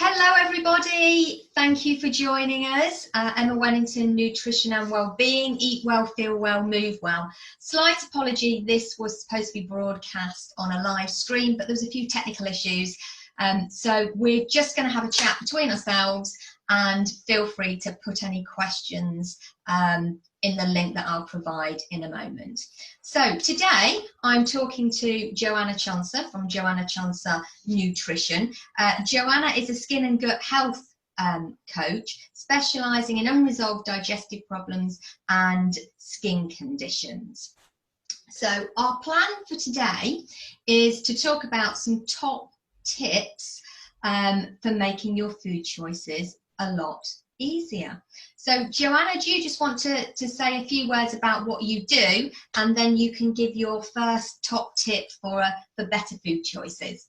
Hello everybody, thank you for joining us. Emma Wennington, Nutrition and Wellbeing, Eat Well, Feel Well, Move Well. Slight apology, this was supposed to be broadcast on a live stream, but there was a few technical issues. So we're just going to have a chat between ourselves, and feel free to put any questions in the link that I'll provide in a moment. So today I'm talking to Joanna Chonser from Joanna Chonser Nutrition. Joanna is a skin and gut health coach specialising in unresolved digestive problems and skin conditions. So our plan for today is to talk about some top tips for making your food choices a lot easier. So Joanna, do you just want to say a few words about what you do, and then you can give your first top tip for better food choices?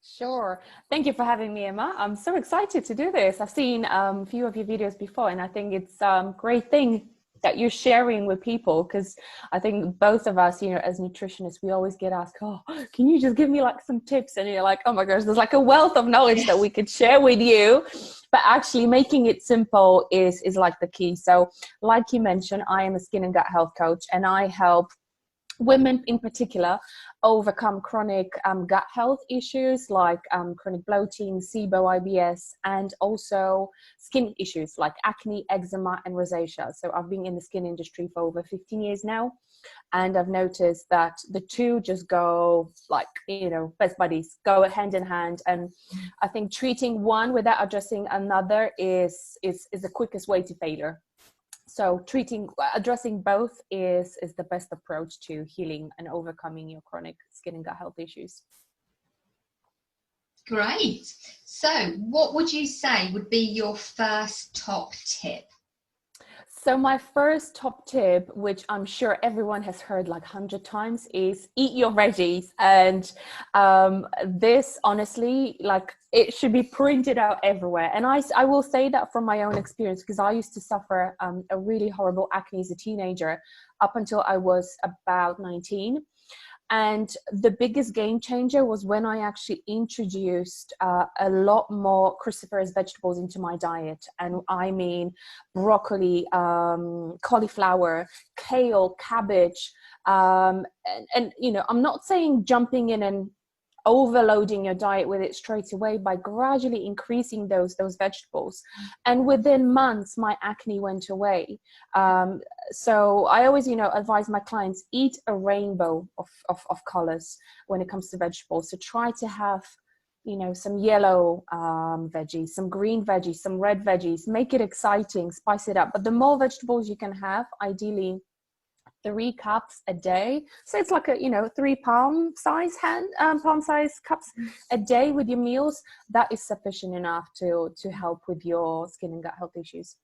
Sure. Thank you for having me, Emma. I'm so excited to do this. I've seen a few of your videos before, and I think it's a great thing that you're sharing with people, because I think both of us, as nutritionists, we always get asked, oh, can you just give me like some tips? And you're like, oh my gosh, there's like a wealth of knowledge that we could share with you. But actually making it simple is like the key. So like you mentioned, I am a skin and gut health coach, and I help women in particular overcome chronic gut health issues like chronic bloating, SIBO, IBS, and also skin issues like acne, eczema, and rosacea. So I've been in the skin industry for over 15 years now, and I've noticed that the two just go like, best buddies, go hand in hand. And I think treating one without addressing another is the quickest way to failure. So addressing both is the best approach to healing and overcoming your chronic skin and gut health issues. Great. So what would you say would be your first top tip? So my first top tip, which I'm sure everyone has heard like 100 times, is eat your veggies. And this, honestly, like it should be printed out everywhere. And I will say that from my own experience, because I used to suffer a really horrible acne as a teenager up until I was about 19. And the biggest game changer was when I actually introduced a lot more cruciferous vegetables into my diet. And I mean broccoli, cauliflower, kale, cabbage. And I'm not saying jumping in and overloading your diet with it straight away, by gradually increasing those vegetables. And within months, my acne went away. So I always, advise my clients, eat a rainbow of colors when it comes to vegetables. So try to have, some yellow veggies, some green veggies, some red veggies, make it exciting, spice it up. But the more vegetables you can have, ideally 3 cups a day. So it's like a, 3 palm size cups a day with your meals. That is sufficient enough to help with your skin and gut health issues.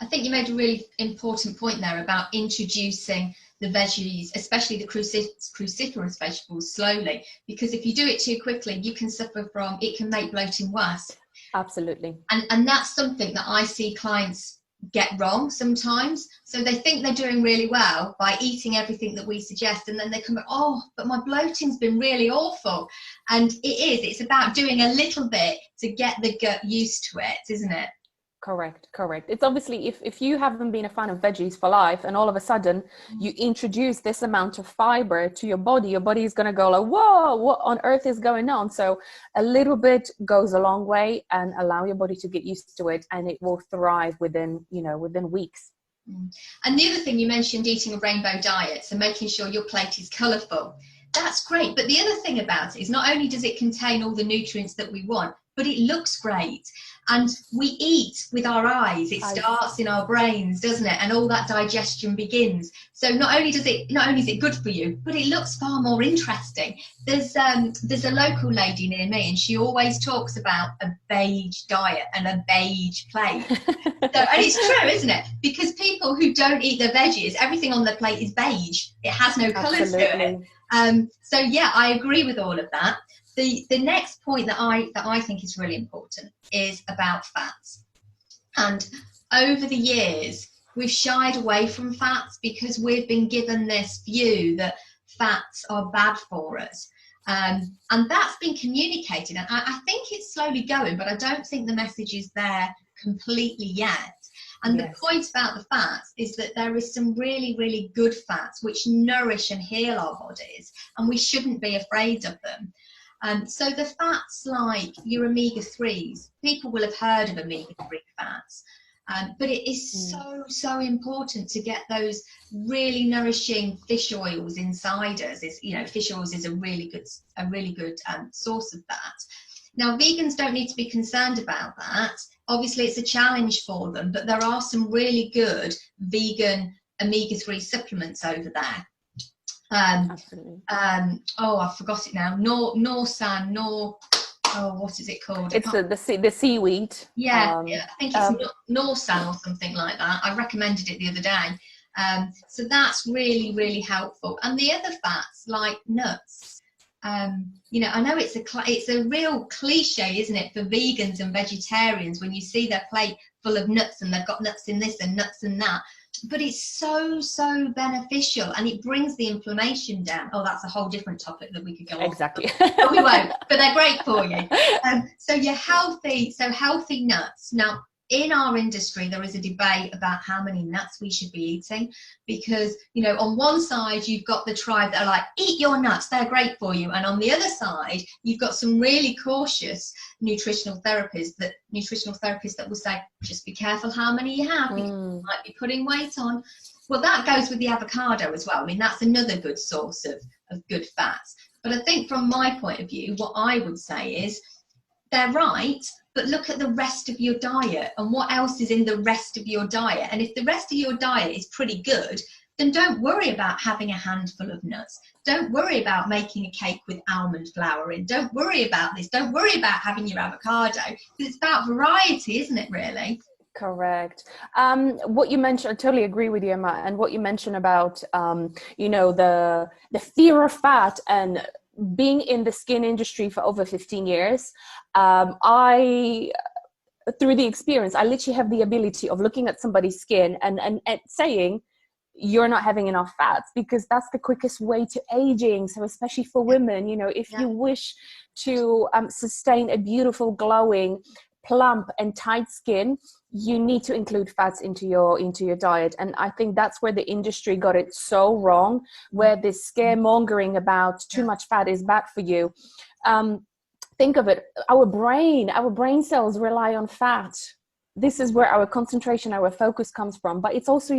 I think you made a really important point there about introducing the veggies, especially the cruciferous vegetables, slowly, because if you do it too quickly, you can suffer from, it can make bloating worse. Absolutely. And that's something that I see clients get wrong sometimes. So they think they're doing really well by eating everything that we suggest, and then they come, oh, but my bloating's been really awful. And it's about doing a little bit to get the gut used to it, isn't it? Correct. It's obviously, if you haven't been a fan of veggies for life, and all of a sudden you introduce this amount of fiber to your body is going to go like, whoa, what on earth is going on? So a little bit goes a long way, and allow your body to get used to it, and it will thrive within weeks. And the other thing you mentioned, eating a rainbow diet, so making sure your plate is colourful. That's great. But the other thing about it is not only does it contain all the nutrients that we want, but it looks great. And we eat with our eyes. It starts in our brains, doesn't it? And all that digestion begins. So not only is it good for you, but it looks far more interesting. There's a local lady near me, and she always talks about a beige diet and a beige plate. And it's true, isn't it? Because people who don't eat their veggies, everything on their plate is beige. It has no colour to it. So yeah, I agree with all of that. The next point that I think is really important is about fats. And over the years, we've shied away from fats because we've been given this view that fats are bad for us. And that's been communicated, and I think it's slowly going, but I don't think the message is there completely yet. And Yes. the point about the fats is that there is some really, really good fats which nourish and heal our bodies, and we shouldn't be afraid of them. So the fats like your omega-3s, people will have heard of omega-3 fats, but it is so important to get those really nourishing fish oils inside us. Fish oils is a really good source of that. Now, vegans don't need to be concerned about that. Obviously, it's a challenge for them, but there are some really good vegan omega-3 supplements over there. Absolutely. I forgot it now. What is it called? It's the seaweed. Yeah, I think it's Norsan or something like that. I recommended it the other day. So that's really, really helpful. And the other fats like nuts. I know it's a real cliche, isn't it, for vegans and vegetarians when you see their plate full of nuts and they've got nuts in this and nuts in that. But it's so beneficial, and it brings the inflammation down. Oh, that's a whole different topic that we could go on. Exactly. But we won't, but they're great for you. So healthy nuts. Now, in our industry, there is a debate about how many nuts we should be eating, because, on one side, you've got the tribe that are like, eat your nuts, they're great for you. And on the other side, you've got some really cautious nutritional therapists that will say, just be careful how many you have, because you might be putting weight on. Well, that goes with the avocado as well. I mean, that's another good source of good fats. But I think from my point of view, what I would say is they're right, but look at the rest of your diet and what else is in the rest of your diet. And if the rest of your diet is pretty good, then don't worry about having a handful of nuts. Don't worry about making a cake with almond flour in. Don't worry about this. Don't worry about having your avocado. It's about variety, isn't it, really? Correct. What you mentioned, I totally agree with you, Emma. And what you mentioned about, the fear of fat, and being in the skin industry for over 15 years, through the experience, I literally have the ability of looking at somebody's skin and saying, you're not having enough fats, because that's the quickest way to aging. So especially for women, if you wish to sustain a beautiful, glowing, plump and tight skin, you need to include fats into your diet. And I think that's where the industry got it so wrong, where this scaremongering about too much fat is bad for you. Think of it, our brain cells rely on fat. This is where our concentration, our focus comes from. But it's also,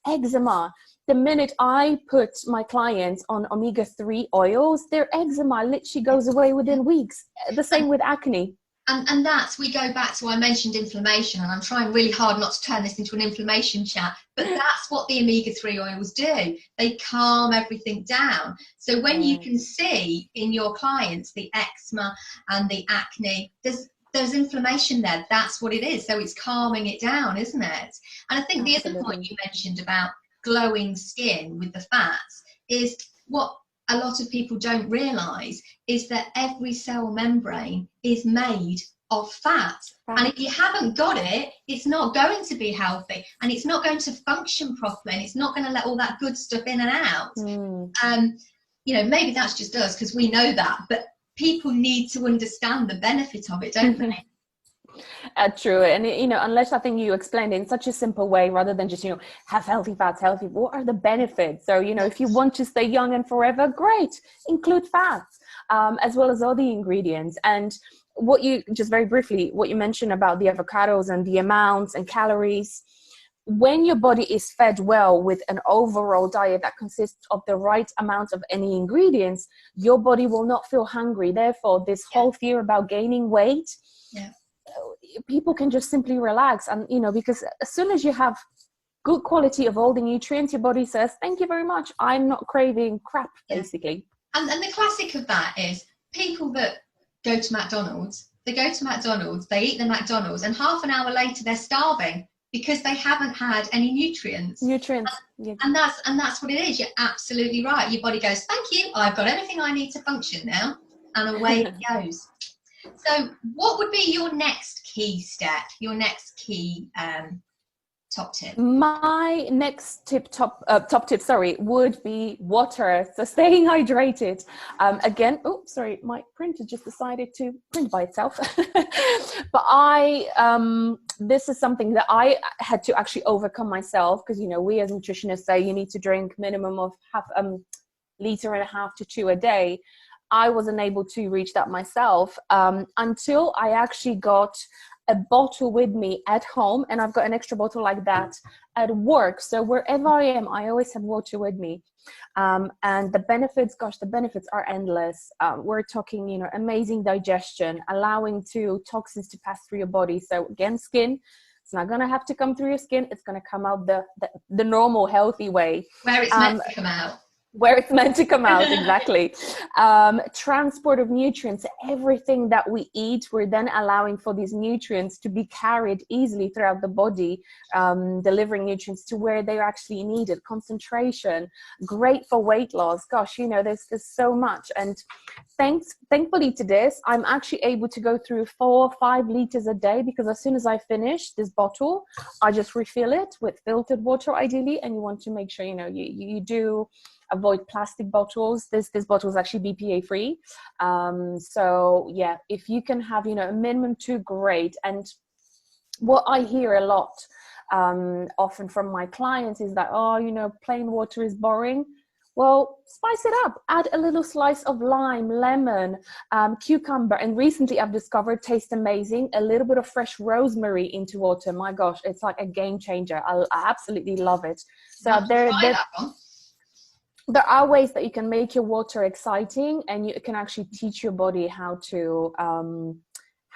eczema. The minute I put my clients on omega-3 oils, their eczema literally goes away within weeks. The same with acne. And we go back to, I mentioned inflammation, and I'm trying really hard not to turn this into an inflammation chat, but that's what the omega-3 oils do. They calm everything down. So when you can see in your clients the eczema and the acne, there's inflammation there. That's what it is. So it's calming it down, isn't it? And I think the other point you mentioned about glowing skin with the fats is what a lot of people don't realise is that every cell membrane is made of fat. And if you haven't got it, it's not going to be healthy, and it's not going to function properly, and it's not going to let all that good stuff in and out. Maybe that's just us because we know that, but people need to understand the benefit of it, don't they? True. And unless, I think you explained it in such a simple way, rather than just have healthy fats, what are the benefits? So if you want to stay young and forever, great, include fats, as well as all the ingredients. And what you mentioned about the avocados and the amounts and calories, when your body is fed well with an overall diet that consists of the right amount of any ingredients, your body will not feel hungry. Therefore, this whole fear about gaining weight, people can just simply relax. And because as soon as you have good quality of all the nutrients, your body says, thank you very much, I'm not craving crap, basically. And the classic of that is people that go to McDonald's, they eat the McDonald's, and half an hour later they're starving because they haven't had any nutrients. And that's what it is. You're absolutely right. Your body goes, thank you, I've got everything I need to function now, and away it goes. So what would be your next key step, your next key top tip? My next top tip, sorry, would be water. So staying hydrated. Again, oh, sorry, my printer just decided to print by itself. But this is something that I had to actually overcome myself, because, you know, we as nutritionists say you need to drink minimum of half liter and a half to 2 a day. I wasn't able to reach that myself until I actually got a bottle with me at home, and I've got an extra bottle like that at work. So wherever I am, I always have water with me. And the benefits, gosh, the benefits are endless. We're talking, you know, amazing digestion, allowing toxins to pass through your body. So again, skin, it's not going to have to come through your skin. It's going to come out the normal, healthy way. Where it's meant to come out. Where it's meant to come out, exactly. Transport of nutrients, everything that we eat, we're then allowing for these nutrients to be carried easily throughout the body, delivering nutrients to where they're actually needed. Concentration, great for weight loss. Gosh, you know, there's so much. And thankfully to this, I'm actually able to go through 4 or 5 liters a day, because as soon as I finish this bottle, I just refill it with filtered water ideally. And you want to make sure, you know, you do avoid plastic bottles. This bottle is actually BPA free. So yeah, if you can have, you know, a minimum 2, great. And what I hear a lot often from my clients is that, oh, you know, plain water is boring. Well, spice it up. Add a little slice of lime, lemon, cucumber. And recently I've discovered, tastes amazing, a little bit of fresh rosemary into water. My gosh, it's like a game changer. I absolutely love it. So there are ways that you can make your water exciting, and you can actually teach your body how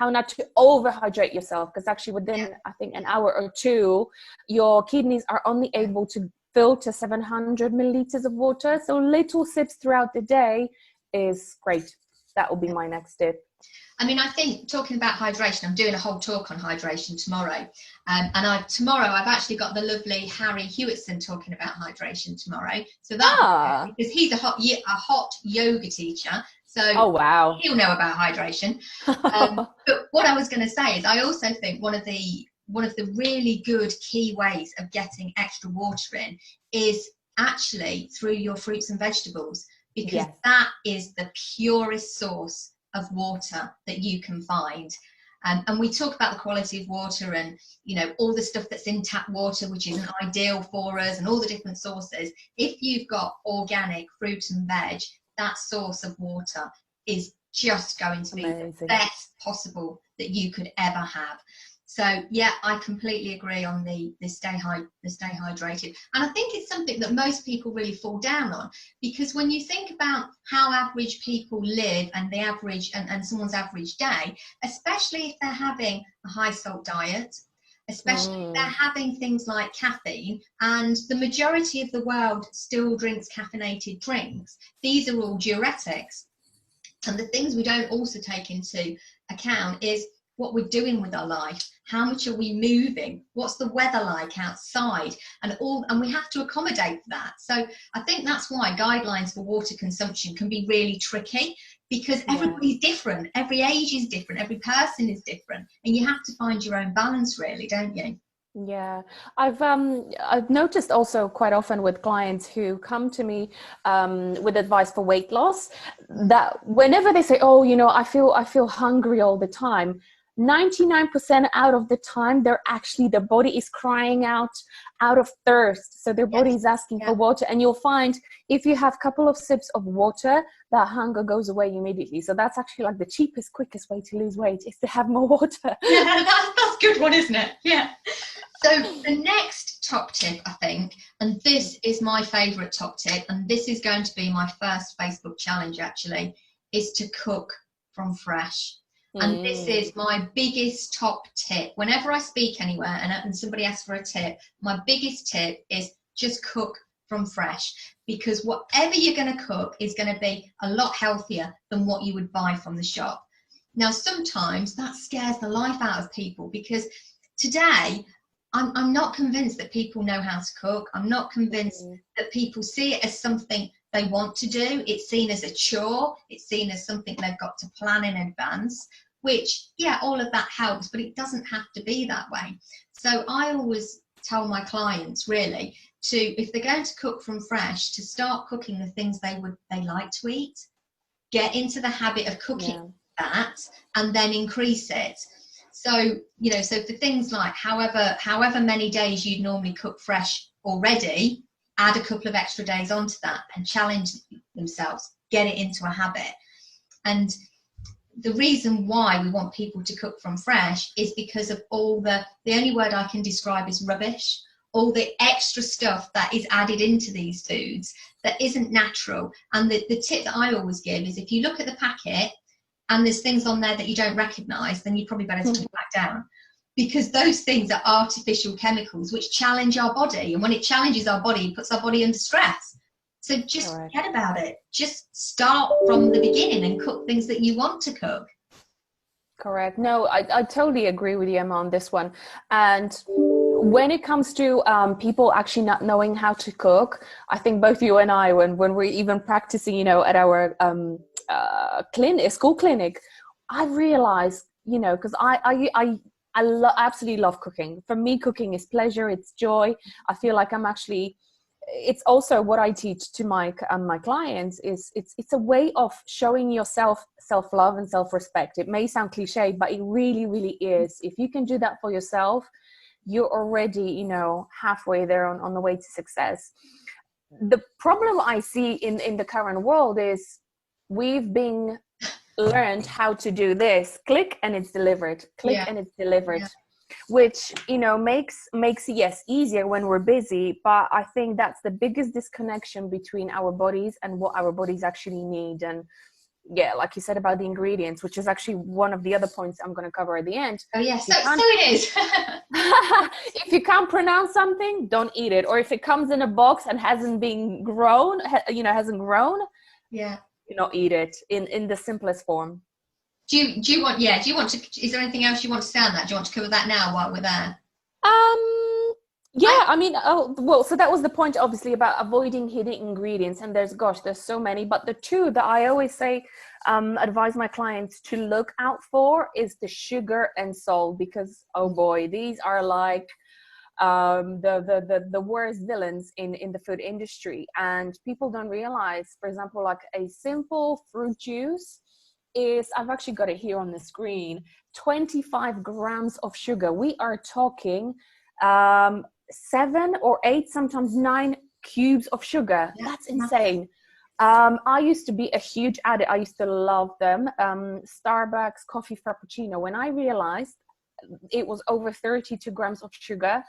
not to overhydrate yourself, because actually within, I think, an hour or 2, your kidneys are only able to filter 700 milliliters of water. So little sips throughout the day is great. That will be my next tip. I mean, I think, talking about hydration, I'm doing a whole talk on hydration tomorrow. Tomorrow I've actually got the lovely Harry Hewitson talking about hydration tomorrow. So that, because he's a hot yoga teacher. So oh, wow, he'll know about hydration. But what I was going to say is, I also think one of the really good key ways of getting extra water in is actually through your fruits and vegetables, because that is the purest source of water that you can find. And we talk about the quality of water, and, you know, all the stuff that's in tap water, which isn't ideal for us, and all the different sources. If you've got organic fruit and veg, that source of water is just going to be the best possible that you could ever have. So yeah, I completely agree on the stay hydrated. And I think it's something that most people really fall down on, because when you think about how average people live, and the average and someone's average day, especially if they're having a high salt diet, especially if they're having things like caffeine, and the majority of the world still drinks caffeinated drinks. These are all diuretics. And the things we don't also take into account is what we're doing with our life. How much are we moving? What's the weather like outside? And we have to accommodate for that. So I think that's why guidelines for water consumption can be really tricky, because everybody's different. Every age is different. Every person is different. And you have to find your own balance, really, don't you? Yeah, I've noticed also quite often with clients who come to me with advice for weight loss, that whenever they say, oh, you know, I feel hungry all the time, 99% out of the time, their body is crying out of thirst. So their body is asking for water. And you'll find if you have a couple of sips of water, that hunger goes away immediately. So that's actually like the cheapest, quickest way to lose weight, is to have more water. Yeah, that's a good one, isn't it? Yeah. So the next top tip, I think, and this is my favourite top tip, and this is going to be my first Facebook challenge actually, is to cook from fresh. And this is my biggest top tip. Whenever I speak anywhere and somebody asks for a tip, my biggest tip is just cook from fresh, because whatever you're going to cook is going to be a lot healthier than what you would buy from the shop. Now, sometimes that scares the life out of people, because today I'm not convinced that people know how to cook. I'm not convinced that people see it as something they want to do. It's seen as a chore. It's seen as something they've got to plan in advance, which, yeah, all of that helps, but it doesn't have to be that way. So I always tell my clients really to, if they're going to cook from fresh, to start cooking the things they like to eat. Get into the habit of cooking that, and then increase it. So, you know, so for things like however many days you'd normally cook fresh already, add a couple of extra days onto that and challenge themselves, get it into a habit. And the reason why we want people to cook from fresh is because of all the only word I can describe is rubbish, all the extra stuff that is added into these foods that isn't natural. And the tip that I always give is, if you look at the packet and there's things on there that you don't recognise, then you're probably better to put back down, because those things are artificial chemicals which challenge our body, and when it challenges our body, it puts our body under stress. So just forget about it. Just start from the beginning and cook things that you want to cook. Correct. No, I totally agree with you, Emma, on this one. And when it comes to people actually not knowing how to cook, I think both you and I, when we're even practicing, you know, at our school clinic, I realized, you know, because I absolutely love cooking. For me, cooking is pleasure, it's joy. I feel like I'm actually, it's also what I teach to my clients is it's a way of showing yourself self-love and self-respect. It may sound cliche, but it really, really is. If you can do that for yourself, you're already, you know, halfway there on the way to success. The problem I see in the current world is we've been learned how to do this, click and it's delivered, and it's delivered. Which, you know, makes yes, easier when we're busy, but I think that's the biggest disconnection between our bodies and what our bodies actually need. And yeah, like you said about the ingredients, which is actually one of the other points I'm going to cover at the end. Oh yes, so it is. If you can't pronounce something, don't eat it. Or if it comes in a box and hasn't been grown, hasn't grown, not eat it in the simplest form. Do you want to, is there anything else you want to say on that? Do you want to cover that now while we're there? So that was the point, obviously, about avoiding hidden ingredients, and there's so many, but the two that I always say advise my clients to look out for is the sugar and salt, because oh boy, these are like the worst villains in the food industry. And people don't realize, for example, like a simple fruit juice is, I've actually got it here on the screen, 25 grams of sugar. We are talking 7 or 8, sometimes 9 cubes of sugar. That's insane. I used to be a huge addict. I used to love them. Starbucks coffee frappuccino. When I realized it was over 32 grams of sugar,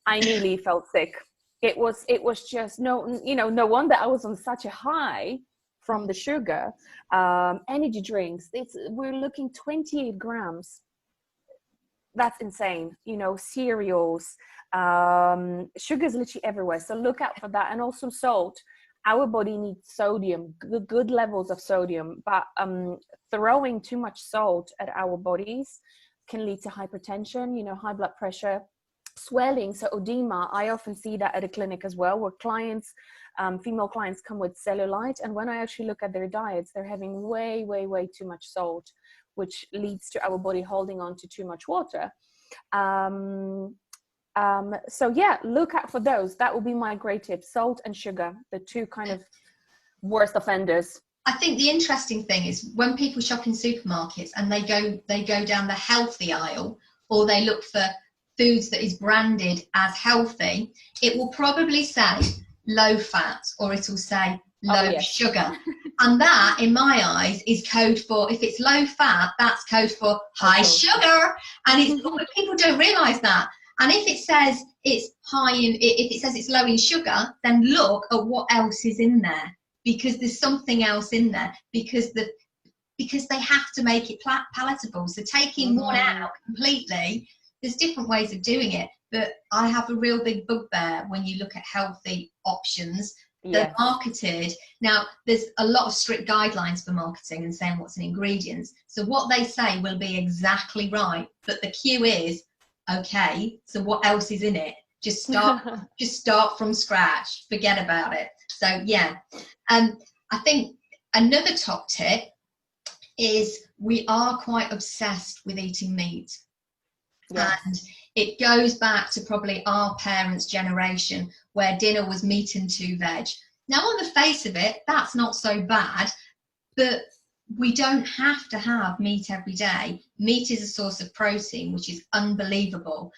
I nearly felt sick. It was just no wonder I was on such a high from the sugar. Energy drinks, we're looking 28 grams. That's insane. You know, cereals, sugar is literally everywhere. So look out for that. And also salt. Our body needs sodium, good levels of sodium, but throwing too much salt at our bodies can lead to hypertension, you know, high blood pressure, swelling, so edema. I often see that at a clinic as well, where clients, female clients, come with cellulite, and when I actually look at their diets, they're having way too much salt, which leads to our body holding on to too much water. So yeah, look out for those. That will be my great tip: salt and sugar, the two kind of worst offenders. I think the interesting thing is when people shop in supermarkets and they go down the healthy aisle, or they look for foods that is branded as healthy, it will probably say low fat, or it will say low sugar. And that, in my eyes, is code for, if it's low fat, that's code for high sugar. And people don't realise that. And if it says it's if it says it's low in sugar, then look at what else is in there, because there's something else in there, because they have to make it palatable. So taking one out completely, there's different ways of doing it, but I have a real big bugbear when you look at healthy options. They're marketed. Now, there's a lot of strict guidelines for marketing and saying what's in ingredients. So what they say will be exactly right, but the cue is, okay, so what else is in it? Just start from scratch. Forget about it. So yeah, I think another top tip is we are quite obsessed with eating meat. And It goes back to probably our parents' generation, where dinner was meat and 2 veg. Now, on the face of it, that's not so bad, but we don't have to have meat every day. Meat is a source of protein, which is unbelievable,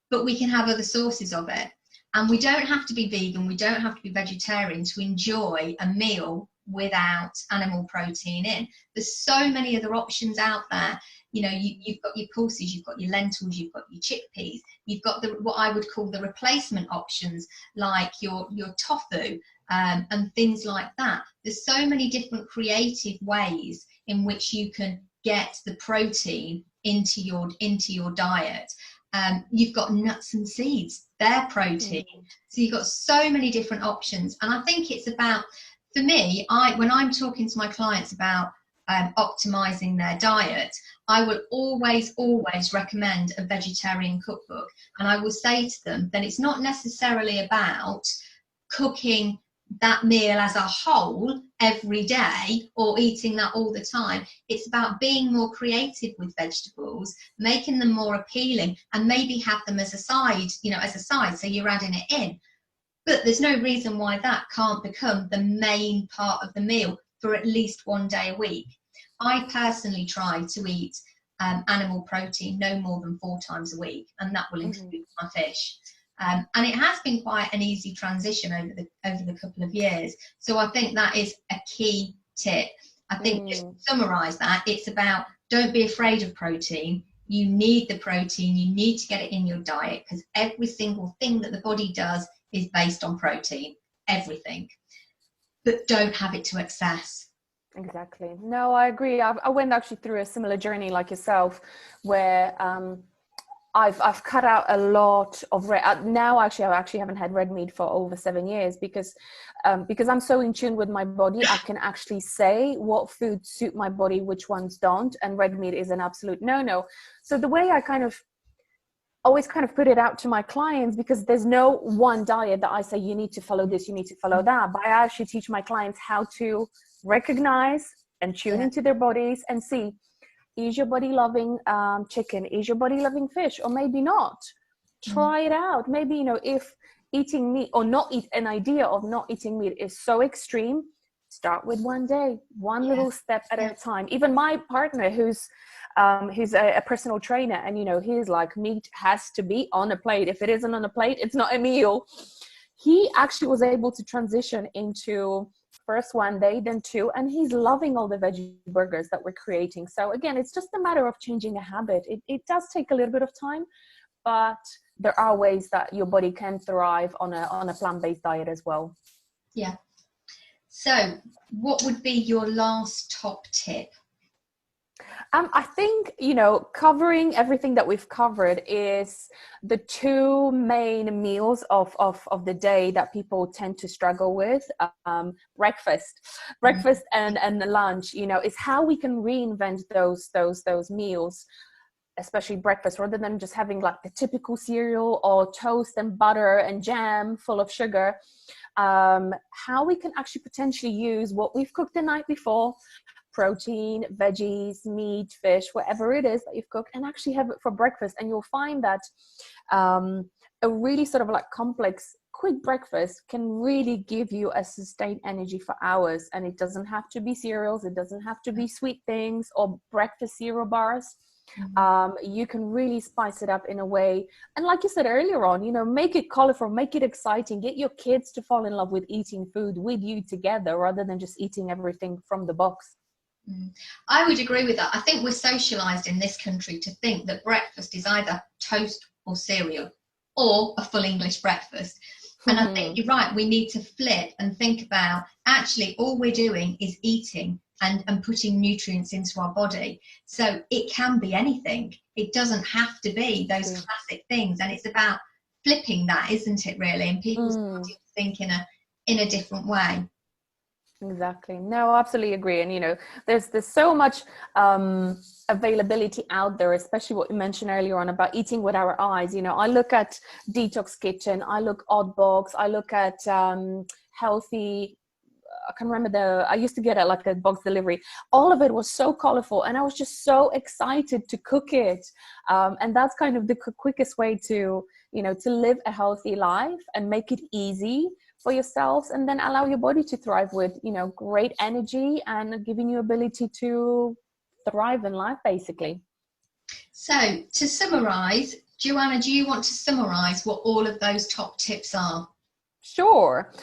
but we can have other sources of it. And we don't have to be vegan, we don't have to be vegetarian to enjoy a meal without animal protein in. There's so many other options out there. You know, you've got your pulses, you've got your lentils, you've got your chickpeas, you've got what I would call the replacement options, like your tofu, and things like that. There's so many different creative ways in which you can get the protein into your diet. You've got nuts and seeds, they're protein. So you've got so many different options. And I think it's about, for me, when I'm talking to my clients about optimizing their diet, I will always recommend a vegetarian cookbook. And I will say to them that it's not necessarily about cooking that meal as a whole every day or eating that all the time. It's about being more creative with vegetables, making them more appealing, and maybe have them as a side, so you're adding it in. But there's no reason why that can't become the main part of the meal for at least one day a week. I personally try to eat animal protein no more than 4 times a week, and that will include my fish. And it has been quite an easy transition over the couple of years. So I think that is a key tip. I think just to summarise that, it's about, don't be afraid of protein. You need the protein. You need to get it in your diet, because every single thing that the body does is based on protein. Everything. But don't have it to excess. Exactly. No, I agree. I went actually through a similar journey like yourself, where I've cut out a lot of red. Now I actually haven't had red meat for over 7 years, because I'm so in tune with my body. I can actually say what foods suit my body, which ones don't, and red meat is an absolute no. So the way I always put it out to my clients, because there's no one diet that I say you need to follow this, you need to follow that, but I actually teach my clients how to recognize and tune into their bodies and see, is your body loving chicken? Is your body loving fish? Or maybe not. Try it out. Maybe, if eating meat or an idea of not eating meat is so extreme, start with one day, one little step at a time. Even my partner, who's a personal trainer, and he's like, meat has to be on a plate. If it isn't on a plate, it's not a meal. He actually was able to transition into first 1 day, then 2, and he's loving all the veggie burgers that we're creating. So again, it's just a matter of changing a habit. It does take a little bit of time, but there are ways that your body can thrive on a plant-based diet as well. Yeah. So what would be your last top tip? I think, covering everything that we've covered is the 2 main meals of the day that people tend to struggle with. Breakfast and lunch, is how we can reinvent those meals, especially breakfast, rather than just having like the typical cereal or toast and butter and jam full of sugar. How we can actually potentially use what we've cooked the night before, protein, veggies, meat, fish, whatever it is that you've cooked, and actually have it for breakfast. And you'll find that a really sort of like complex, quick breakfast can really give you a sustained energy for hours. And it doesn't have to be cereals, it doesn't have to be sweet things or breakfast cereal bars. You can really spice it up in a way, and like you said earlier on, make it colorful, make it exciting, get your kids to fall in love with eating food with you together, rather than just eating everything from the box. I would agree with that. I think we're socialized in this country to think that breakfast is either toast or cereal or a full English breakfast. And I think you're right, we need to flip and think about, actually all we're doing is eating and putting nutrients into our body. So it can be anything. It doesn't have to be those classic things. And it's about flipping that, isn't it, really? And people starting to think in a different way. Exactly. No, I absolutely agree. And there's so much availability out there, especially what you mentioned earlier on about eating with our eyes. I look at Detox Kitchen, I look Oddbox, I look at healthy I can remember I used to get it like a box delivery. All of it was so colorful, and I was just so excited to cook it. And that's kind of the quickest way to, to live a healthy life and make it easy for yourselves, and then allow your body to thrive with, great energy and giving you ability to thrive in life, basically. So to summarize, Joanna, do you want to summarize what all of those top tips are? Sure.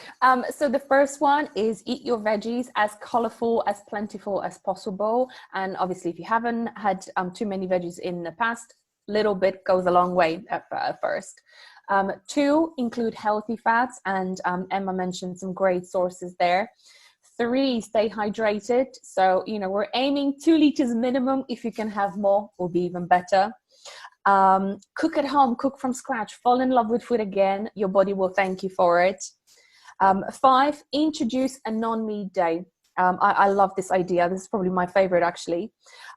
So the first one is eat your veggies as colorful, as plentiful as possible. And obviously, if you haven't had too many veggies in the past, little bit goes a long way at first. 2, include healthy fats, and Emma mentioned some great sources there. 3, stay hydrated. So, we're aiming 2 liters minimum. If you can have more, will be even better. Cook at home, cook from scratch, fall in love with food again. Your body will thank you for it. 5, introduce a non-meat day. I love this idea. This is probably my favorite, actually.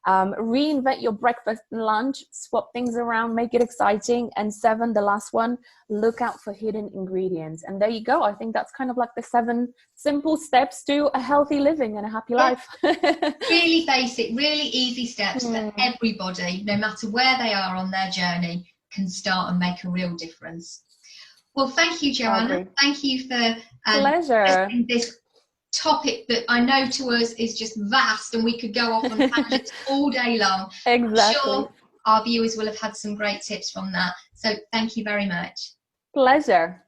Reinvent your breakfast and lunch, swap things around, make it exciting. And 7, the last one, look out for hidden ingredients. And there you go. I think that's kind of like the 7 simple steps to a healthy living and a happy life. Really basic, really easy steps that everybody, no matter where they are on their journey, can start and make a real difference. Well, thank you, Joanna. Thank you for this topic that I know to us is just vast, and we could go off on tangents all day long. Exactly. I'm sure our viewers will have had some great tips from that. So thank you very much. Pleasure.